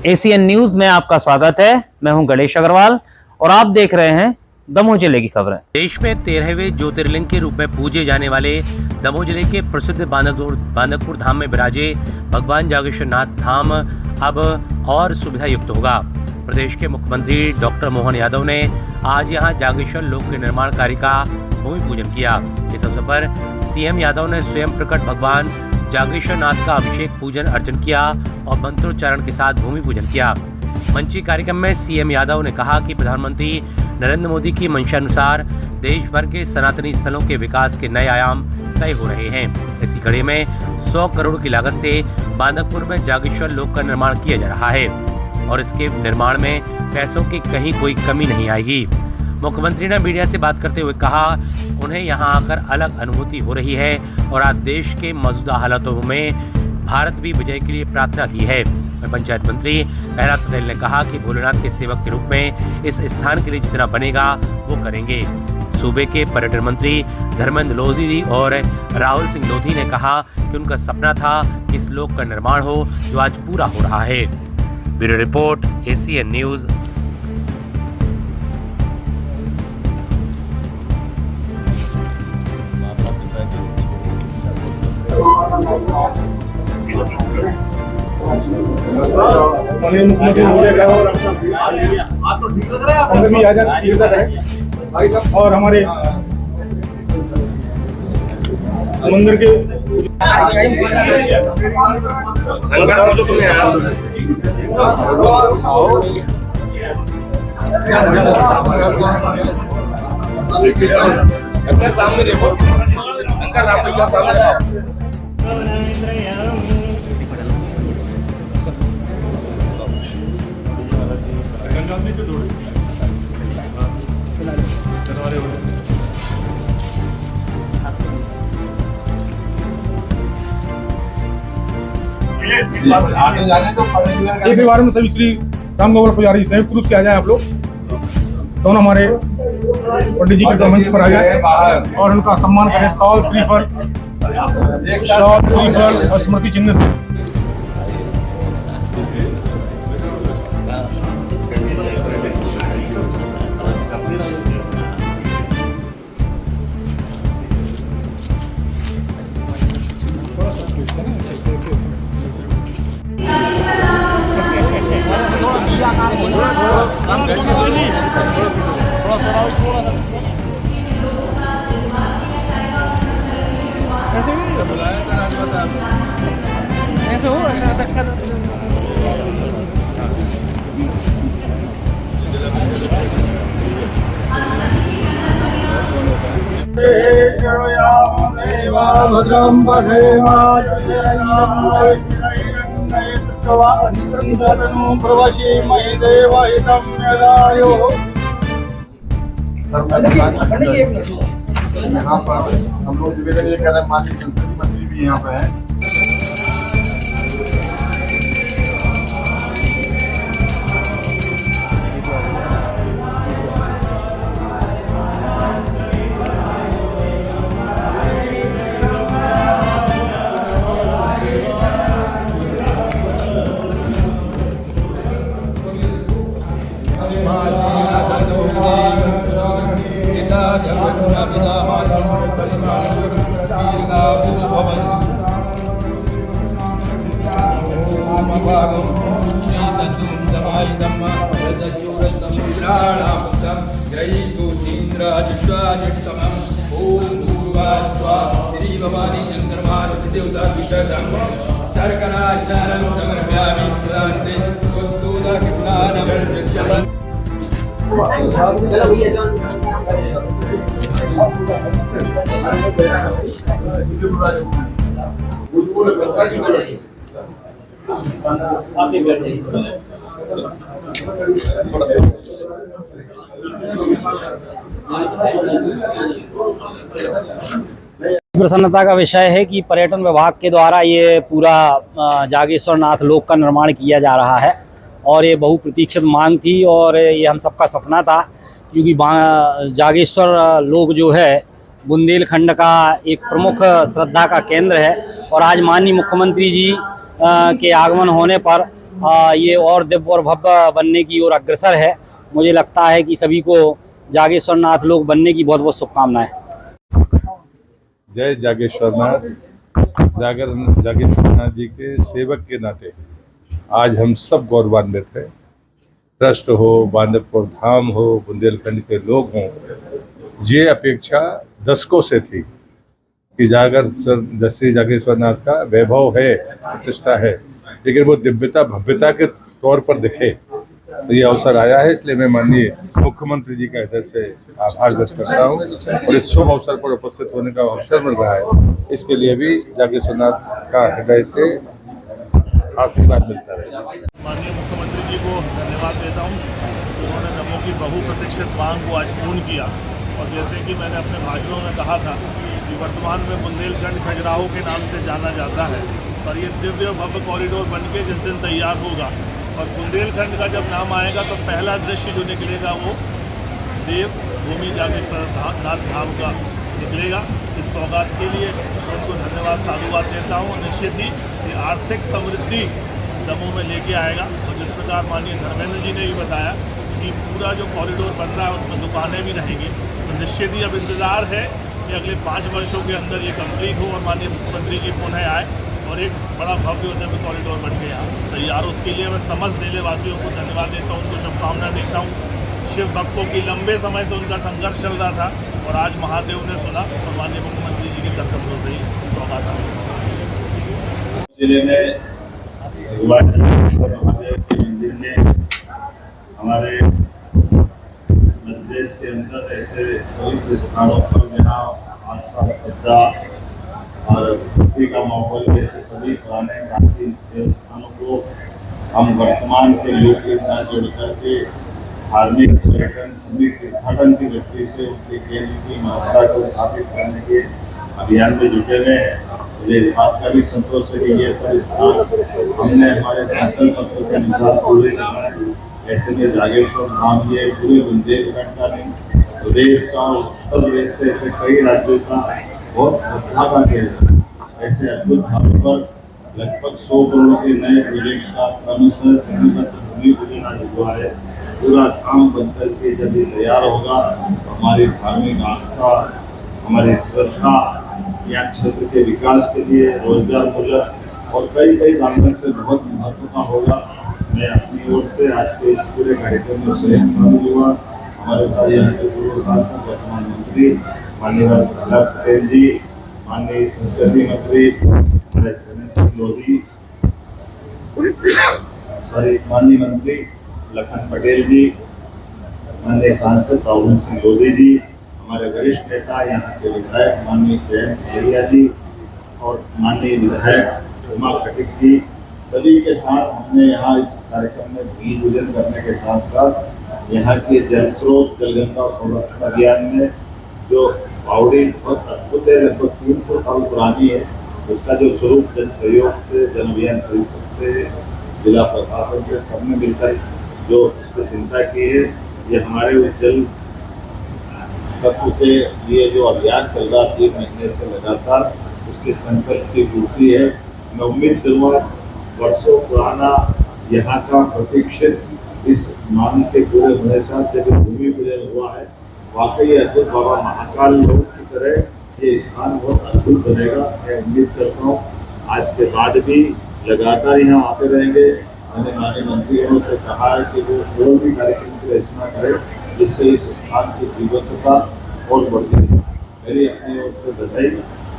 ACN news में आपका स्वागत है। मैं हूं गणेश अग्रवाल और आप देख रहे हैं दमोह जिले की खबरें। देश में 13वें ज्योतिर्लिंग के रूप में पूजे जाने वाले दमोह जिले के प्रसिद्ध बांदकपुर धाम में विराजे भगवान जागेश्वर नाथ धाम अब और सुविधा युक्त होगा। प्रदेश के मुख्यमंत्री डॉक्टर मोहन यादव ने आज यहां जागेश्वर लोक के निर्माण कार्य का भूमि पूजन किया। इस अवसर पर सीएम यादव ने स्वयं प्रकट भगवान जागेश्वर नाथ का अभिषेक पूजन अर्चन किया और मंत्रोच्चारण के साथ भूमि पूजन किया। मंची कार्यक्रम में सीएम यादव ने कहा कि प्रधानमंत्री नरेंद्र मोदी की मंशानुसार देश भर के सनातनी स्थलों के विकास के नए आयाम तय हो रहे हैं। इसी कड़ी में 100 करोड़ की लागत से बांदकपुर में जागेश्वर लोक का निर्माण किया जा रहा है और इसके निर्माण में पैसों की कहीं कोई कमी नहीं आएगी। मुख्यमंत्री ने मीडिया से बात करते हुए कहा, उन्हें यहां आकर अलग अनुभूति हो रही है और आज देश के मौजूदा हालातों में भारत भी विजय के लिए प्रार्थना की है। पंचायत मंत्री प्रहलाद पटेल ने कहा कि भोलेनाथ के सेवक के रूप में इस स्थान के लिए जितना बनेगा वो करेंगे। सूबे के पर्यटन मंत्री धर्मेंद्र लोधी और राहुल सिंह लोधी ने कहा कि उनका सपना था कि इस लोक का निर्माण हो जो आज पूरा हो रहा है। Bureau report, ACN news. और हमारे मंदिर के सामने देखो, शंकर राम भैया सामने। एक ही बार में सभी श्री राम गोपाल पुजारी संयुक्त रूप से आ जाए। आप लोग दोनों हमारे पंडित जी के मंच पर आ जाए और उनका सम्मान करें। शॉल श्रीफल और स्मृति चिन्ह से। ऐसे हो भद्रम यहाँ पर हम लोग निवेदन ये कर रहे हैं, माननीय संस्कृति मंत्री भी यहाँ पे हैं। प्रसन्नता का विषय है कि पर्यटन विभाग के द्वारा ये पूरा जागेश्वर नाथ लोक का निर्माण किया जा रहा है और ये बहुप्रतीक्षित मांग थी और ये हम सबका सपना था, क्योंकि जागेश्वर लोक जो है बुंदेलखंड का एक प्रमुख श्रद्धा का केंद्र है और आज माननीय मुख्यमंत्री जी के आगमन होने पर ये और दिव्य और भव्य बनने की ओर अग्रसर है। मुझे लगता है कि सभी को जागेश्वर नाथ लोक बनने की बहुत बहुत शुभकामनाएं। जय जागेश्वरनाथ। जागेश्वरनाथ जी के सेवक के नाते आज हम सब गौरवान्वित हैं। ट्रस्ट हो, बांदकपुर धाम हो, बुंदेलखंड के लोग हों, ये अपेक्षा दशकों से थी कि श्री जागेश्वरनाथ का वैभव है, प्रतिष्ठा है, लेकिन वो दिव्यता भव्यता के तौर पर दिखे। तो ये अवसर आया है, इसलिए मैं माननीय मुख्यमंत्री जी का हृदय से आभार व्यक्त करता हूँ और इस शुभ अवसर पर उपस्थित होने का अवसर मिल रहा है, इसके लिए भी जागेश्वरनाथ का हृदय से आशीर्वाद मिलता है। माननीय मुख्यमंत्री जी को धन्यवाद देता हूँ, उन्होंने दमोह की बहुप्रतीक्षित मांग को आज पूर्ण किया। और जैसे कि मैंने अपने भाषणों में कहा था कि वर्तमान में बुंदेलखंड खजुराहो के नाम से जाना जाता है, और ये दिव्य भव्य कॉरिडोर बनके जिस दिन तैयार होगा और बुंदेलखंड का जब नाम आएगा तो पहला दृश्य जो निकलेगा वो देवभूमि जागेश्वर नाथ धाम का निकलेगा। इस सौगात के लिए उनको धन्यवाद साधुवाद देता हूँ। निश्चित ही ये आर्थिक समृद्धि दमोह में लेके आएगा। और जिस प्रकार माननीय धर्मेंद्र जी ने भी बताया कि पूरा जो कॉरिडोर बन रहा है उसमें दुकानें भी रहेंगी, तो निश्चित ही अब इंतज़ार है कि अगले 5 वर्षों के अंदर ये कंप्लीट हो और माननीय मुख्यमंत्री जी पुनः आए और एक बड़ा भव्य और दिव्य कॉरिडोर बन के यहाँ तैयार। उसके लिए मैं समस्त जिले वासियों को धन्यवाद देता हूँ, उनको शुभकामनाएं देता हूँ। शिव भक्तों की लंबे समय से उनका संघर्ष चल रहा था और आज महादेव ने सुना और माननीय मुख्यमंत्री जी के कर्तव्यों से ही सौगात आ। जिले में महादेव के मंदिर में हमारे मध्य प्रदेश के अंदर ऐसे पवित्र स्थानों पर जहाँ आस्था, श्रद्धा और भक्ति का माहौल, ऐसे सभी पुराने प्राचीन देवस्थानों को हम वर्तमान के युग के साथ जोड़ करके धार्मिक पर्यटन तीर्थाटन की दृष्टि से उनके केंद्र की महत्ता को स्थापित करने के अभियान में जुटे हुए हैं। मुझे इस बात का भी संतोष है कि ये सब स्थान हमने हमारे संकल्प पत्र के अनुसार पूरे करना है। ऐसे में जागेश्वर धाम ये पूरे बुंदेलखंड का नहीं, प्रदेश का, उत्तर प्रदेश से ऐसे कई राज्यों का बहुत श्रद्धा का केंद्र है। ऐसे अद्भुत धाम पर लगभग 100 करोड़ के नए प्रोजेक्ट का क्रमशः भूमि पूजन आज हुआ है। पूरा काम बनकर के जब ये तैयार होगा तो हमारी धार्मिक आस्था, हमारी श्रद्धा, यहाँ क्षेत्र के विकास के लिए रोजगार मूलक और कई कारणों से बहुत महत्व का होगा। मैं अपनी ओर से आज के इस पूरे कार्यक्रम में स्वयं शामिल हुआ। हमारे साथ यहाँ के पूर्व सांसद वर्तमान मंत्री माननीय प्रहलाद पटेल जी, माननीय संस्कृति मंत्री माननीय मंत्री लखन पटेल जी, माननीय सांसद राहुल सिंह लोधी जी, हमारे वरिष्ठ नेता यहाँ के विधायक माननीय जयंत खैरिया जी और माननीय विधायक उमा खटिक जी, सभी के साथ हमने यहाँ इस कार्यक्रम में भूमि पूजन करने के साथ साथ यहाँ के जल स्रोत जलगंगा संरक्षण अभियान में जो बावड़ी बहुत अद्भुत है, लगभग 300 साल पुरानी है, उसका जो स्वरूप जन सहयोग से, जन अभियान परिषद से, जिला प्रशासन से सबने मिलकर जो उस पर चिंता की है, ये हमारे उज्जवल तत्व के लिए जो अभियान चल रहा 3 महीने से लगातार, उसके संकल्प की पूर्ति है। मैं उम्मीद करूँगा वर्षों पुराना यहाँ का प्रतीक्षित इस मांग के पूरे होने साथ जब भूमि पूजन हुआ है, वाकई अद्भुत बाबा महाकाल लोक की तरह ये स्थान बहुत अद्भुत बनेगा। मैं उम्मीद करता हूँ आज के बाद भी लगातार यहाँ आते रहेंगे। मैंने माननीय मंत्रियों से कहा है कि वो कोई भी कार्यक्रम की रचना करें जिससे इस स्थान की जीवंतता और बढ़ती है। मेरी अपनी ओर से बधाई।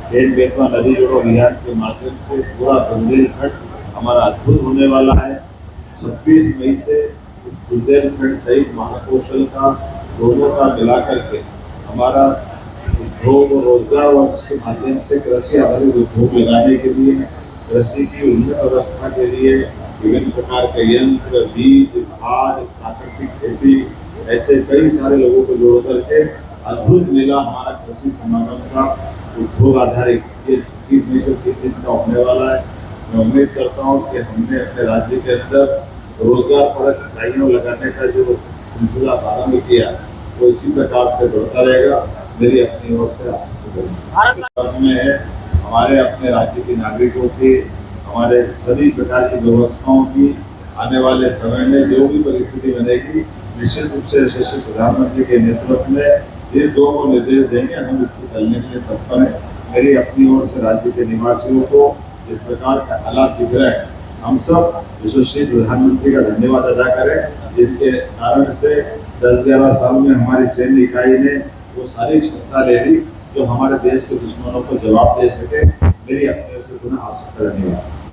खेल बेतवा नदी जोड़ो अभियान के माध्यम से पूरा बुंदेलखंड हमारा अद्भुत होने वाला है। 26 मई से इस बुंदेलखंड सहित महाकौशल का दोनों का मिला करके हमारा उद्योग और रोजगार वर्ष के माध्यम से कृषि आधारित उद्योग लगाने के लिए, कृषि की उन्नत अवस्था के लिए विभिन्न प्रकार के यंत्र, बीज, खाद, प्राकृतिक खेती, ऐसे कई सारे लोगों को जोड़ करके अद्भुत मेला हमारा कृषि समागम का उद्योग आधारित ये 26 मई से 3 दिन का होने वाला है। मैं उम्मीद करता हूँ कि हमने अपने राज्य के अंदर रोजगार परक इकाइयों लगाने का जो सिलसिला प्रारंभ किया वो इसी प्रकार से बढ़ता रहेगा। मेरी अपनी ओर से आशीष में है हमारे अपने राज्य के नागरिकों की, हमारे सभी प्रकार की व्यवस्थाओं की आने वाले समय में जो भी परिस्थिति बनेगी निश्चित रूप से यशस्वी प्रधानमंत्री के नेतृत्व में ये दो को निर्देश देंगे, हम इसको चलने के लिए तत्पर हैं। मेरी अपनी ओर से राज्य के निवासियों को इस प्रकार के हालात दिख रहे हैं, हम सब यशस्वी प्रधानमंत्री का धन्यवाद अदा करें, जिनके कारण से 10-11 साल में हमारी सैन्य इकाई ने वो सारी क्षमता ले ली जो हमारे देश के दुश्मनों को जवाब दे सके। मेरी अपनी ओर से पुनः आप सबका धन्यवाद।